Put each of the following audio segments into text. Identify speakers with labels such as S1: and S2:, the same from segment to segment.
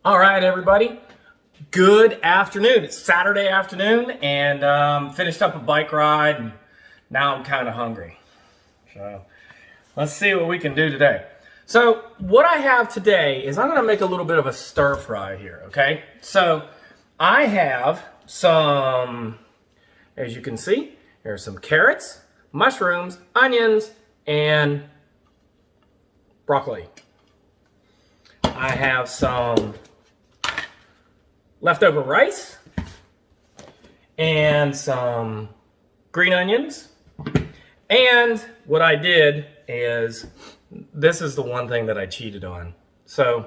S1: All right, everybody. Good afternoon. It's Saturday afternoon, and finished up a bike ride, and now I'm kind of hungry. So let's see what we can do today. So what I have today is I'm going to make a little bit of a stir fry here, okay? So I have some, as you can see, there's some carrots, mushrooms, onions, and broccoli. I have some leftover rice and some green onions. And what I did is, this is the one thing that I cheated on. So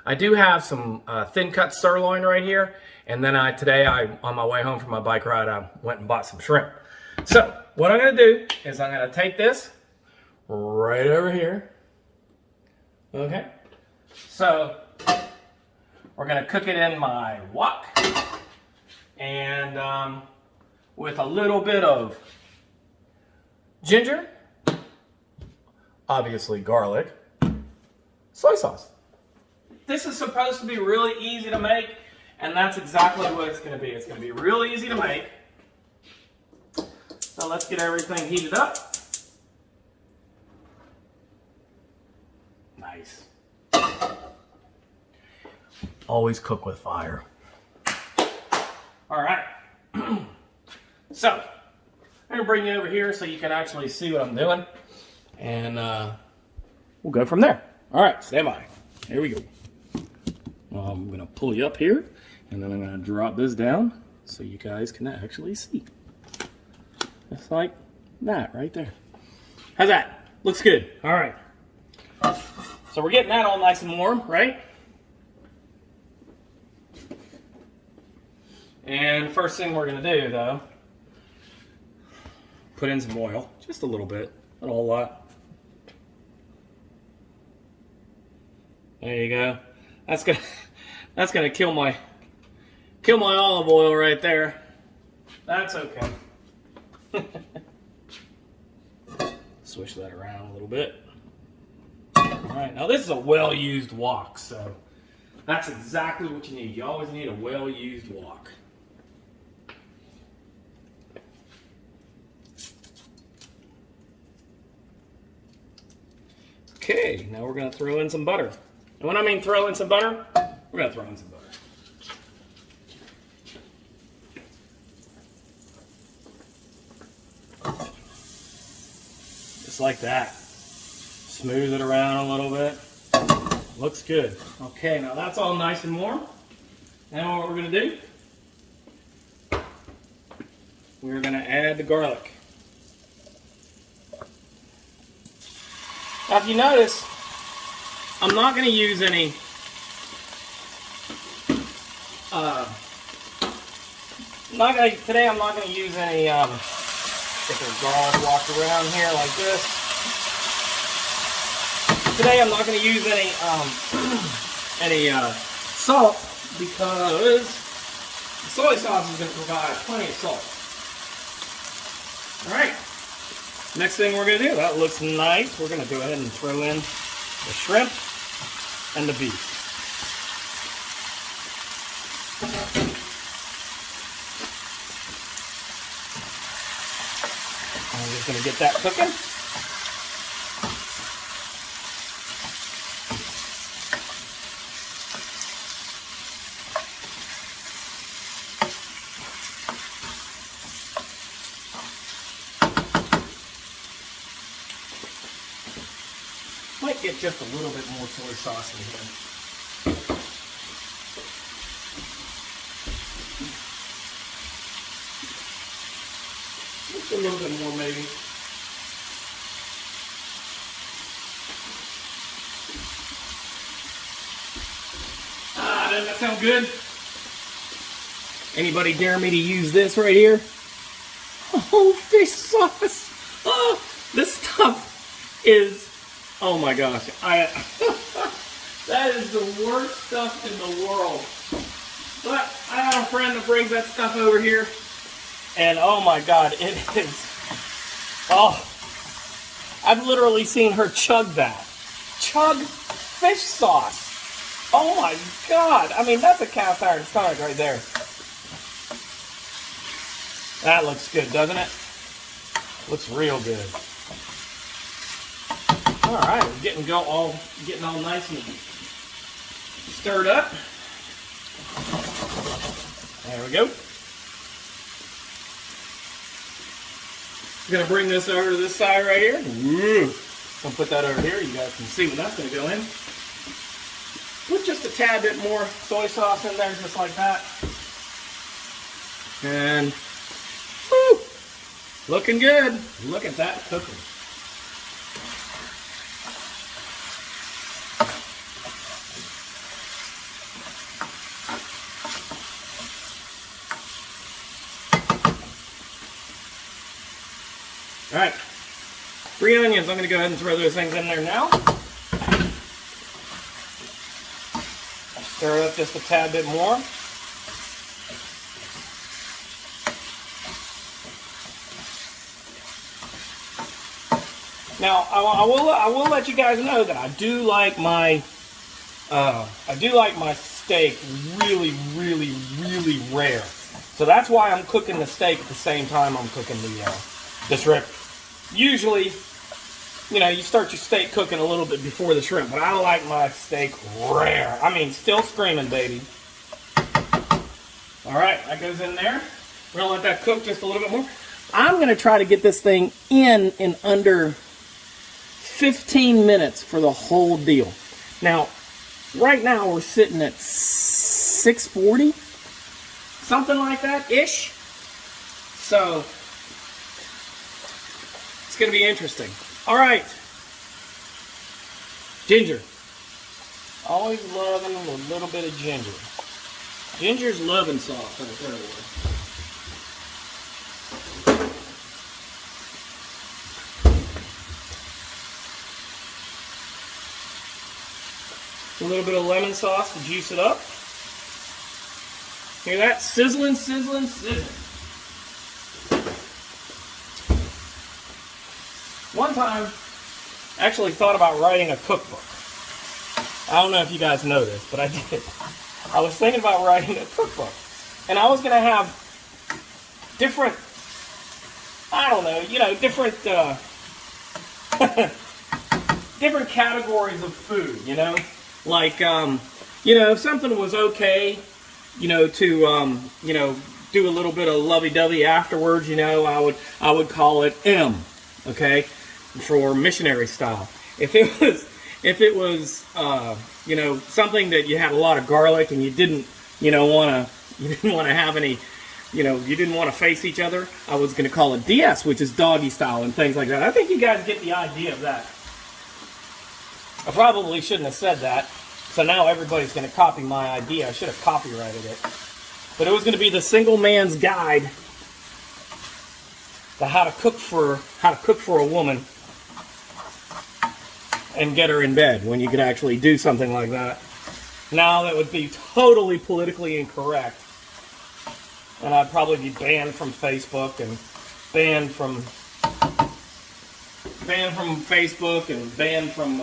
S1: I do have some thin cut sirloin right here. And then today on my way home from my bike ride, I went and bought some shrimp. So what I'm gonna do is I'm gonna take this right over here. Okay. So we're going to cook it in my wok, and with a little bit of ginger, obviously garlic, soy sauce. This is supposed to be really easy to make, and that's exactly what it's going to be. It's going to be really easy to make. So let's get everything heated up. Nice. Always cook with fire. All right. So I'm gonna bring you over here so you can actually see what I'm doing, and we'll go from there. All right, stand by. Here we go. I'm gonna pull you up here, and then I'm gonna drop this down so you guys can actually see. Just like that right there. How's that? Looks good. All right. So we're getting that all nice and warm, right? And first thing we're going to do, though, put in some oil, just a little bit, not a whole lot. There you go. That's gonna kill my olive oil right there. That's okay. Switch that around a little bit. All right, now this is a well-used wok, so that's exactly what you need. You always need a well-used wok. Okay, now we're going to throw in some butter. And when I mean throw in some butter, we're going to throw in some butter. Just like that. Smooth it around a little bit. Looks good. Okay, now that's all nice and warm. Now what we're going to do, we're going to add the garlic. Now if you notice, I'm not going to use any today I'm not going to use any get their garlic walked around here like this. Today I'm not going to use any salt, because the soy sauce is going to provide plenty of salt. All right. Next thing we're going to do, that looks nice. We're going to go ahead and throw in the shrimp and the beef. I'm just going to get that cooking. Might get just a little bit more soy sauce in here. Just a little bit more, maybe. Doesn't that sound good? Anybody dare me to use this right here? Oh, fish sauce! Oh, this stuff is, oh my gosh, that is the worst stuff in the world. But I have a friend that brings that stuff over here, and oh my God, it is, oh, I've literally seen her chug that. Chug fish sauce. Oh my God. I mean, that's a cast iron stomach right there. That looks good, doesn't it? Looks real good. All right, we're getting all nice and stirred up. There we go. Gonna bring this over to this side right here. Gonna put that over here. You guys can see what that's gonna go in. Put just a tad bit more soy sauce in there, just like that. And whew, looking good. Look at that cooking. All right, 3 onions. I'm going to go ahead and throw those things in there now. Stir it up just a tad bit more. Now, I will let you guys know that I do like my steak really, really, really rare. So that's why I'm cooking the steak at the same time I'm cooking the shrimp. Usually, you know, you start your steak cooking a little bit before the shrimp, but I like my steak rare. I mean, still screaming, baby. All right, that goes in there. We're gonna let that cook just a little bit more. I'm gonna try to get this thing in under 15 minutes for the whole deal. Now, right now we're sitting at 640, something like that ish. So it's going to be interesting. All right, ginger. Always loving a little bit of ginger. Ginger's loving sauce right there. A little bit of lemon sauce to juice it up. Hear that? Sizzling, sizzling, sizzling. One time, I actually thought about writing a cookbook. I don't know if you guys know this, but I did. I was thinking about writing a cookbook. And I was going to have different, I don't know, you know, different, different categories of food, you know? Like, you know, if something was okay, you know, to, you know, do a little bit of lovey-dovey afterwards, you know, I would call it M, okay? For missionary style. If it was you know, something that you had a lot of garlic and you didn't want to have any, you know, you didn't want to face each other, I was going to call it DS, which is doggy style and things like that. I think you guys get the idea of that. I probably shouldn't have said that, so now everybody's going to copy my idea. I should have copyrighted it. But it was going to be the single man's guide to how to cook for a woman and get her in bed when you could actually do something like that. Now that would be totally politically incorrect. And I'd probably be banned from Facebook and banned from Facebook and banned from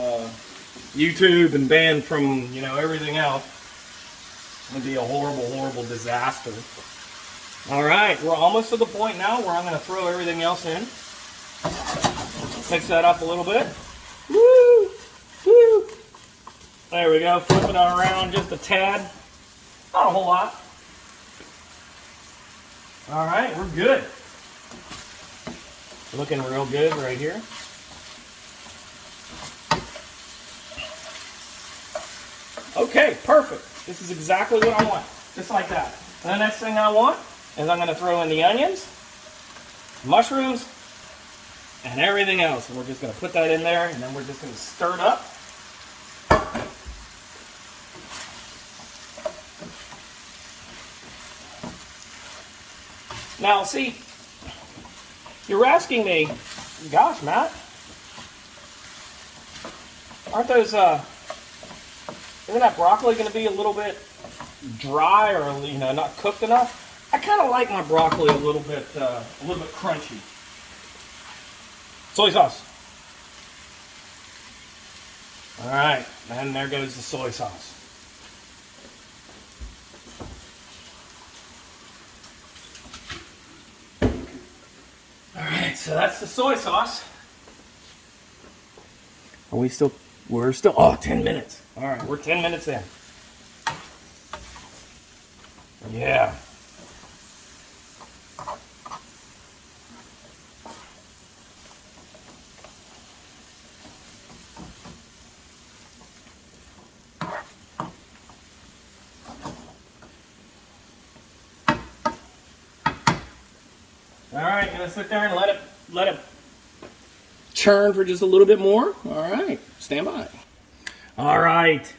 S1: YouTube and banned from, you know, everything else. It would be a horrible, horrible disaster. All right, we're almost to the point now where I'm going to throw everything else in. Mix that up a little bit. Woo! Woo! There we go. Flip it around just a tad. Not a whole lot. All right, we're good. Looking real good right here. Okay, perfect. This is exactly what I want. Just like that. And the next thing I want is I'm going to throw in the onions, mushrooms, and everything else. And we're just going to put that in there, and then we're just going to stir it up. Now, see, you're asking me, gosh, Matt, aren't those, isn't that broccoli going to be a little bit dry or, you know, not cooked enough? I kind of like my broccoli a little bit crunchy. Soy sauce. All right, and there goes the soy sauce. so that's the soy sauce. Are we still, we're still, oh, 10 minutes. All right, we're 10 minutes in. Yeah. All right, gonna sit there and let it churn for just a little bit more. All right, stand by. All right.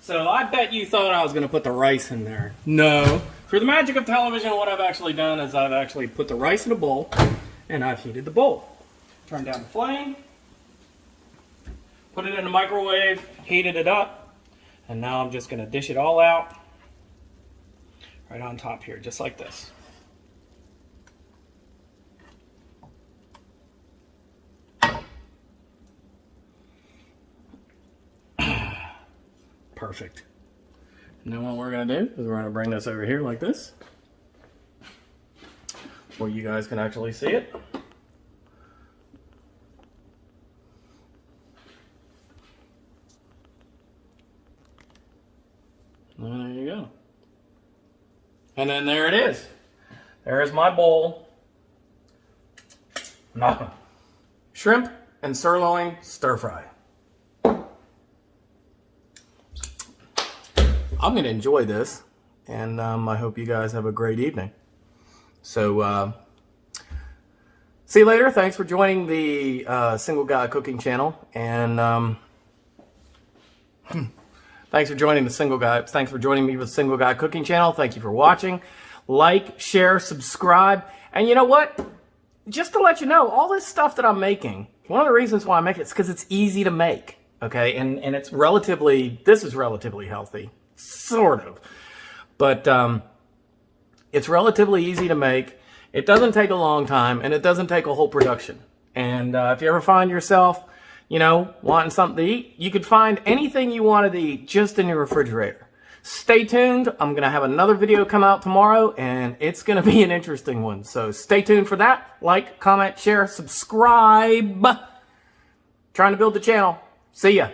S1: So I bet you thought I was gonna put the rice in there. No. Through the magic of television, what I've actually done is I've actually put the rice in a bowl and I've heated the bowl. Turn down the flame, put it in the microwave, heated it up, and now I'm just gonna dish it all out right on top here, just like this. Perfect. Now what we're going to do is we're going to bring this over here like this, where you guys can actually see it. And there you go. And then there it is. There's my bowl. Shrimp and sirloin stir fry. I'm going to enjoy this, and I hope you guys have a great evening. So, see you later. Thanks for joining the Single Guy Cooking channel, and thanks for joining the Single Guy. Thanks for joining me with the Single Guy Cooking channel. Thank you for watching. Like, share, subscribe, and you know what? Just to let you know, all this stuff that I'm making, one of the reasons why I make it is because it's easy to make, okay? And it's relatively, this is relatively healthy. Sort of. But it's relatively easy to make. It doesn't take a long time, and it doesn't take a whole production. And if you ever find yourself, you know, wanting something to eat, you could find anything you wanted to eat just in your refrigerator. Stay tuned. I'm going to have another video come out tomorrow, and it's going to be an interesting one. So stay tuned for that. Like, comment, share, subscribe. Trying to build the channel. See ya.